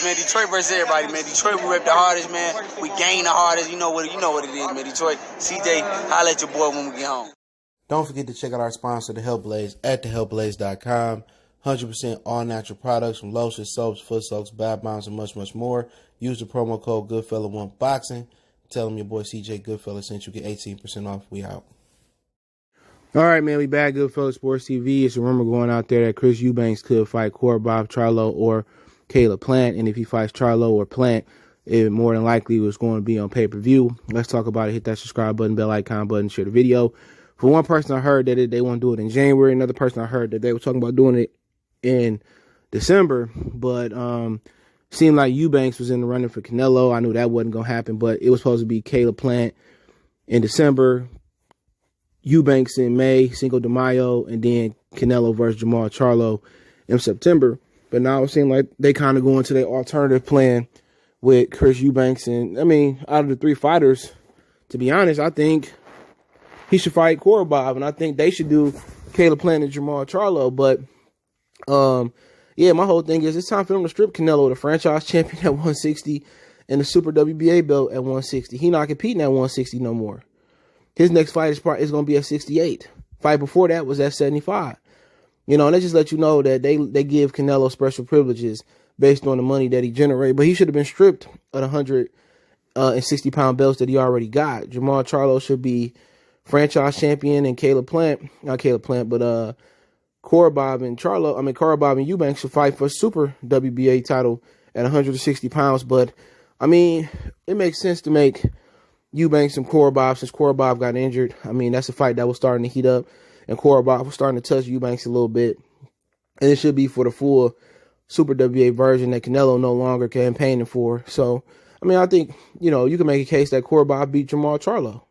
man. Detroit versus everybody, man. Detroit, we rep the hardest, man. We gain the hardest. You know what it is, man. Detroit, CJ, holla at your boy when we get home. Don't forget to check out our sponsor, The Health Blaze, at thehealthblaze.com. 100% all natural products from lotions, soaps, foot soaks, bath bombs, and much, much more. Use the promo code Goodfella1Boxing. Tell them your boy CJ Goodfella sent you. Get 18% off. We out. All right, man. We back. Goodfella Sports TV. It's a rumor going out there that Chris Eubanks could fight Korobov, Charlo, or Caleb Plant. And if he fights Charlo or Plant, it more than likely was going to be on pay-per-view. Let's talk about it. Hit that subscribe button, bell icon button, share the video. For one person, I heard that they want to do it in January. Another person, I heard that they were talking about doing it in December. But seemed like Eubanks was in the running for Canelo. I knew that wasn't going to happen, but it was supposed to be Caleb Plant in December, Eubanks in May, Cinco de Mayo, and then Canelo versus Jermall Charlo in September. But now it seems like they kind of go into their alternative plan with Chris Eubanks. And, I mean, out of the three fighters, to be honest, I think he should fight Korobov, and I think they should do Caleb Plant and Jermall Charlo. But, yeah, my whole thing is it's time for him to strip Canelo, the franchise champion at 160 and the Super WBA belt at 160. He not competing at 160 no more. His next fight is going to be at 68. Fight before that was at 75. You know, and they just let you know that they give Canelo special privileges based on the money that he generated. But he should have been stripped of the 160-pound belts that he already got. Jermall Charlo should be franchise champion, and Korobov and Eubanks should fight for a Super WBA title at 160 pounds. But, I mean, it makes sense to make Eubanks and Korobov, since Korobov got injured. I mean, that's a fight that was starting to heat up, and Korobov was starting to touch Eubanks a little bit. And it should be for the full Super WBA version that Canelo no longer campaigning for. So, I mean, I think, you know, you can make a case that Korobov beat Jermall Charlo.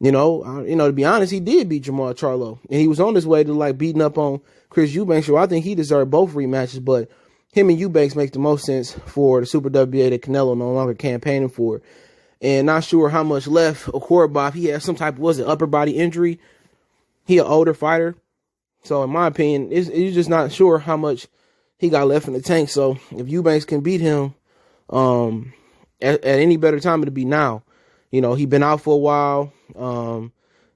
To be honest, he did beat Jermall Charlo, and he was on his way to like beating up on Chris Eubanks. So I think he deserved both rematches, but him and Eubanks make the most sense for the Super WBA that Canelo no longer campaigning for. And not sure how much left of Korobov. He had some type of, upper body injury. He an older fighter. So in my opinion, you're just not sure how much he got left in the tank. So if Eubanks can beat him at any better time, it'll be now. You know, he been out for a while.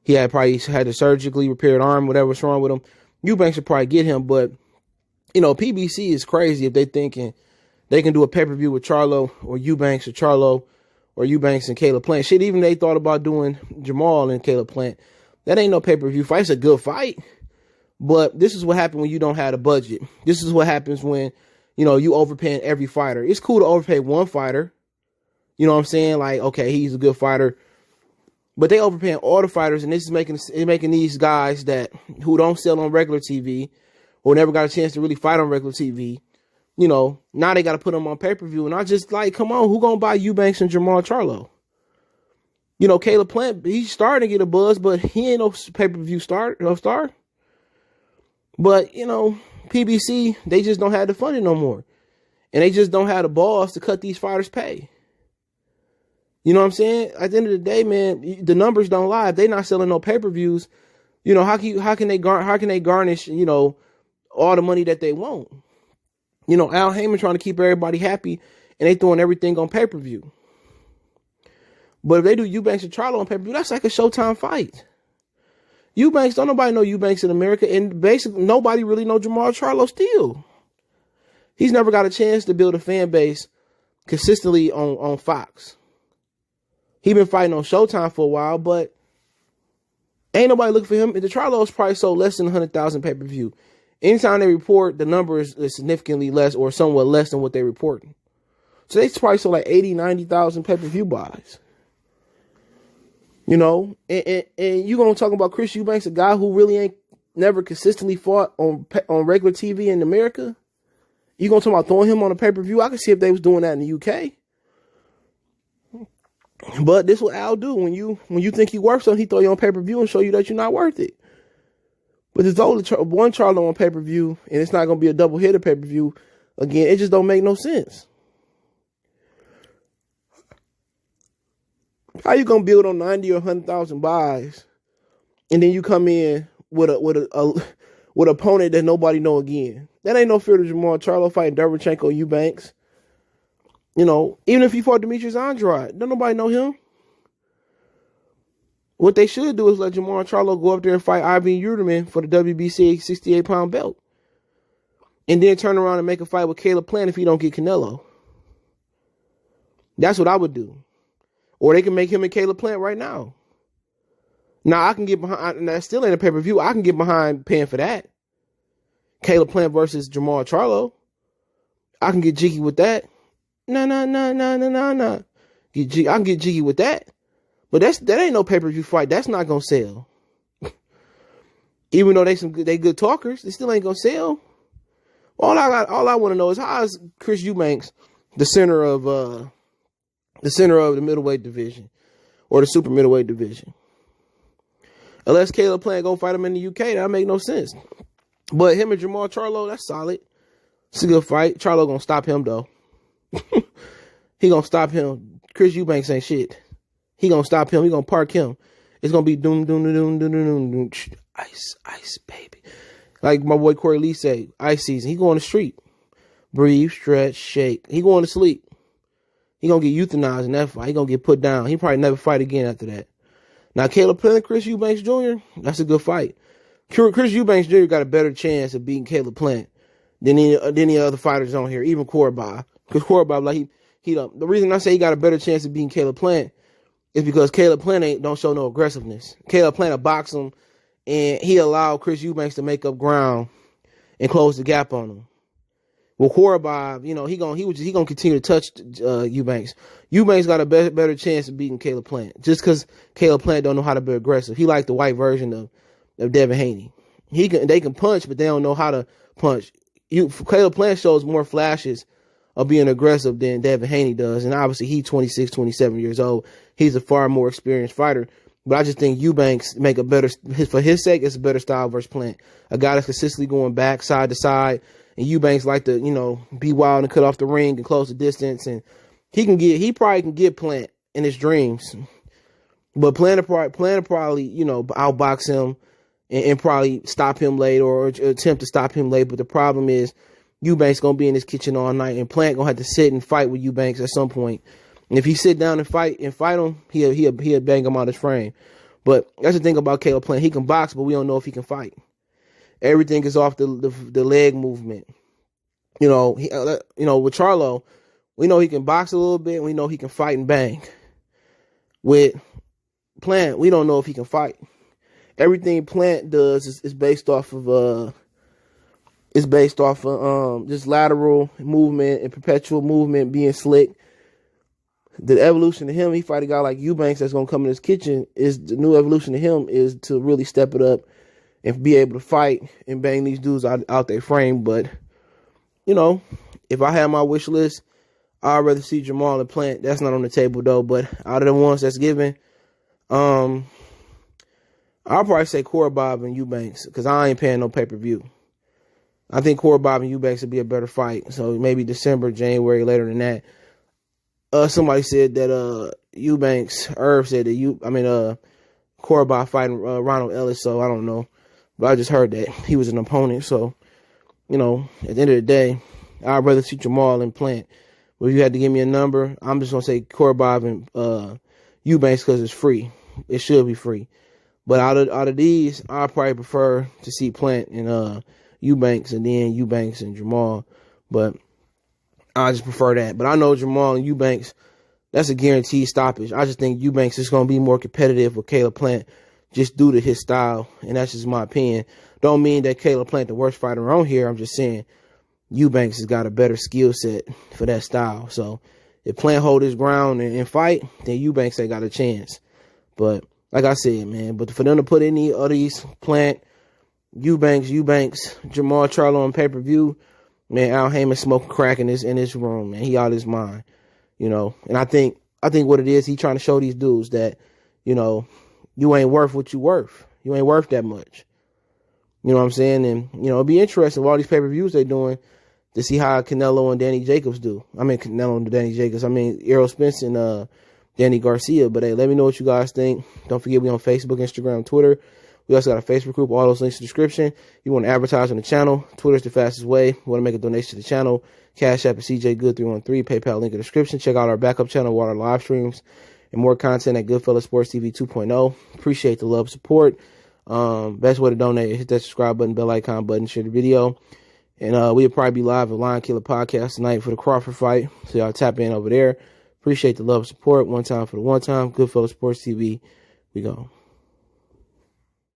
He had a surgically repaired arm, whatever's wrong with him. Eubanks should probably get him, but, you know, PBC is crazy if they thinking they can do a pay-per-view with Charlo or Eubanks or Charlo or Eubanks and Caleb Plant. Shit, even they thought about doing Jermall and Caleb Plant. That ain't no pay-per-view fight. It's a good fight, but this is what happens when you don't have a budget. This is what happens when, you know, you overpaying every fighter. It's cool to overpay one fighter. You know what I'm saying? Like, okay, he's a good fighter, but they overpaying all the fighters, and this is making these guys who don't sell on regular TV or never got a chance to really fight on regular TV. You know, now they got to put them on pay-per-view, and I just like, come on, who gonna buy Eubanks and Jermall Charlo? You know, Caleb Plant, he's starting to get a buzz, but he ain't no pay-per-view star. But, you know, PBC, they just don't have the funding no more, and they just don't have the balls to cut these fighters' pay. You know what I'm saying? At the end of the day, man, the numbers don't lie. If they're not selling no pay-per-views, you know, how can they garnish, you know, all the money that they want? You know, Al Heyman trying to keep everybody happy, and they throwing everything on pay-per-view. But if they do Eubanks and Charlo on pay-per-view, that's like a Showtime fight. Eubanks, don't nobody know Eubanks in America, and basically nobody really know Jermall Charlo still. He's never got a chance to build a fan base consistently on Fox. He been fighting on Showtime for a while, but ain't nobody looking for him. The Charlo's probably sold less than 100,000 pay-per-view. Anytime they report, the number is significantly less or somewhat less than what they reporting. So they probably sold like 80, 90,000 pay-per-view buys. You know, and you gonna talk about Chris Eubanks, a guy who really ain't never consistently fought on regular TV in America? You gonna talk about throwing him on a pay-per-view? I can see if they was doing that in the UK. But this is what Al do. When you think he worth something, he throw you on pay-per-view and show you that you're not worth it. But there's only one Charlo on pay-per-view, and it's not going to be a double hitter pay-per-view. Again, it just don't make no sense. How you going to build on 90 or 100,000 buys, and then you come in with a opponent that nobody know again? That ain't no fear to Jermall Charlo fighting Derevchenko Eubanks. You know, even if he fought Demetrius Andrade, don't nobody know him. What they should do is let Jermall Charlo go up there and fight Ivan Uterman for the WBC 68-pound belt. And then turn around and make a fight with Caleb Plant if he don't get Canelo. That's what I would do. Or they can make him and Caleb Plant right now. Now, I can get behind, and that still ain't a pay-per-view. I can get behind paying for that. Caleb Plant versus Jermall Charlo. I can get jiggy with that. No. I can get jiggy with that. But that ain't no pay-per-view fight. That's not gonna sell. Even though they good talkers, they still ain't gonna sell. All I want to know is how is Chris Eubanks the center of the middleweight division or the super middleweight division? Unless Caleb Plant go fight him in the UK, that make no sense. But him and Jermall Charlo, that's solid. It's a good fight. Charlo gonna stop him though. He gonna stop him. Chris Eubanks ain't shit. He gonna stop him. He gonna park him. It's gonna be doom, doom, doom, doom, doom, doom, ice, baby. Like my boy Corey Lee say, ice season. He go on the street. Breathe, stretch, shake. He going to sleep. He gonna get euthanized in that fight. He gonna get put down. He probably never fight again after that. Now, Caleb Plant and Chris Eubanks Jr., that's a good fight. Chris Eubanks Jr. got a better chance of beating Caleb Plant than any other fighters on here, even Korobov. Because Korobov, like he don't. The reason I say he got a better chance of beating Caleb Plant is because Caleb Plant don't show no aggressiveness. Caleb Plant will box him, and he allowed Chris Eubanks to make up ground and close the gap on him. Well, Korobov, you know, he gonna continue to touch Eubanks. Eubanks got a better chance of beating Caleb Plant just because Caleb Plant don't know how to be aggressive. He like the white version of Devin Haney. They can punch, but they don't know how to punch. Caleb Plant shows more flashes of being aggressive than Devin Haney does, and obviously he's 26, 27 years old. He's a far more experienced fighter. But I just think Eubanks make a better, for his sake, it's a better style versus Plant. A guy that's consistently going back, side to side. And Eubanks like to, you know, be wild and cut off the ring and close the distance. And he probably can get Plant in his dreams. But Plant will probably, you know, outbox him and probably stop him late or attempt to stop him late. But the problem is Eubanks going to be in his kitchen all night, and Plant going to have to sit and fight with Eubanks at some point. And if he sit down and fight him, he'll bang him out his frame. But that's the thing about Caleb Plant. He can box, but we don't know if he can fight. Everything is off the leg movement. You know, with Charlo, we know he can box a little bit, and we know he can fight and bang. With Plant, we don't know if he can fight. Everything Plant does is based off of just lateral movement and perpetual movement, being slick. The evolution of him, he fight a guy like Eubanks that's gonna come in his kitchen. Is the new evolution of him is to really step it up and be able to fight and bang these dudes out their frame. But, you know, if I had my wish list, I'd rather see Jermall and Plant. That's not on the table, though. But out of the ones that's given, I'll probably say Korobov and Eubanks because I ain't paying no pay-per-view. I think Korobov and Eubanks would be a better fight. So maybe December, January, later than that. Somebody said that Irv said that Korobov fighting Ronald Ellis, so I don't know. But I just heard that he was an opponent. So, you know, at the end of the day, I'd rather see Jermall and Plant. But if you had to give me a number, I'm just going to say Korobov and Eubanks because it's free. It should be free. But out of these, I probably prefer to see Plant and Eubanks and then Eubanks and Jermall. But I just prefer that. But I know Jermall and Eubanks, that's a guaranteed stoppage. I just think Eubanks is going to be more competitive with Caleb Plant just due to his style, and that's just my opinion. Don't mean that Caleb Plant the worst fighter on here. I'm just saying Eubanks has got a better skill set for that style. So if Plant hold his ground and fight, then Eubanks ain't got a chance. But like I said, man, but for them to put any of these Plant, Eubanks, Jermall Charlo on pay-per-view, man, Al Heyman smoking crack in his room, man. He out his mind, you know. And I think what it is, he trying to show these dudes that, you know, you ain't worth what you worth. You ain't worth that much. You know what I'm saying? And, you know, it'd be interesting with all these pay-per-views they're doing to see how Canelo and Danny Jacobs do. Canelo and Danny Jacobs. Errol Spence and Danny Garcia. But, hey, let me know what you guys think. Don't forget we on Facebook, Instagram, Twitter. We also got a Facebook group. All those links in the description. You want to advertise on the channel. Twitter's the fastest way. You want to make a donation to the channel. Cash App is CJGood313. PayPal link in the description. Check out our backup channel, water live streams, and more content at Goodfellas Sports TV 2.0. Appreciate the love, support. Best way to donate, hit that subscribe button, bell icon button, share the video. And we'll probably be live at Lion Killer Podcast tonight for the Crawford fight. So y'all tap in over there. Appreciate the love and support. One time for the one time. Goodfellas Sports TV. We go.